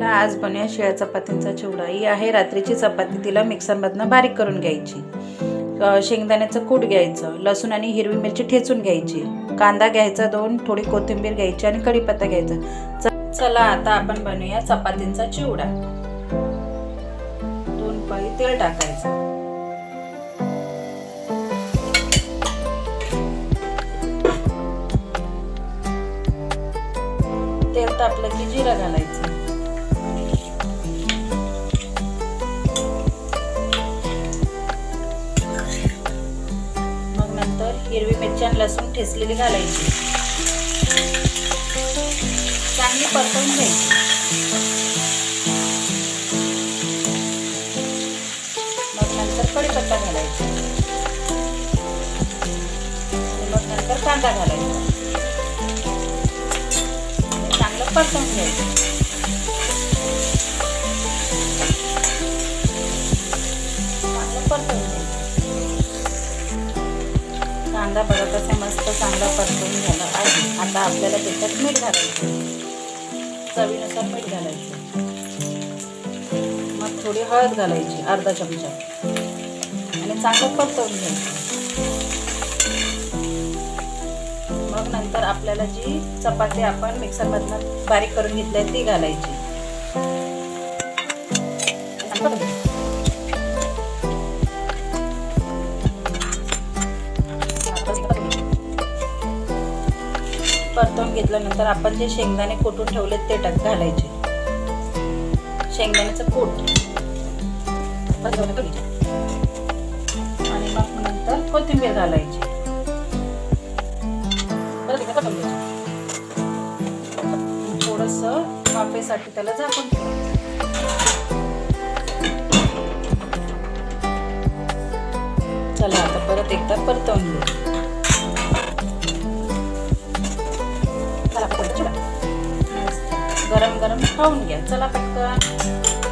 आज बनवूया शिळ्या चपातींचा चिवडा। ही आहे रात्रीची चपाती, तिला मिक्सरमधनं बारीक करून घ्यायची। शेंगदाण्याचं कूट घ्यायचं, लसूण आणि हिरवी मिरची ठेचून घ्यायची, कांदा घ्यायचा 2, थोडी कोथिंबीर घ्यायची आणि कढीपत्ता घ्यायचा। चला आता आपण बनवूया चपातींचा चिवडा। 2 पळी तेल टाकायचं, तेल तापलं की जिरं घालायचं, मग नंतर हिरवी मिरची आणि लसूण ठेचलेली घालायची, चांगली परतवून घ्यायची। मग नंतर कढीपत्ता घालायचा, मग नंतर कांदा घालायचा, चांगलं परतवून घ्यायचं। चांगलं परतवून घ्यायचं। कांदा बघा कसा मस्त चांगला परतवून झाला आहे। आता आपल्याला त्याच्यात मीठ घालायचं, चवीनुसार मीठ घालायचं, मग थोडी हळद घालायची अर्धा चमचा आणि चांगलं परतवून घ्यायचं। मग नंतर आपल्याला जी चपाती आपण मिक्सरमधनं बारीक करून घेतली आहे ती घालायची। परतवून घेतल्यानंतर आपण जे शेंगदाणे कुटून ठेवले ते घालायचे, शेंगदाण्याचं कूट आणि मग नंतर कोथिंबीर घालायची। थोडस वाफेसाठी त्याला झाकून ठेवायचं। चला आता परत एकदा परतवून घेऊ। गरम गरम खाऊन घ्या, चला पटकन।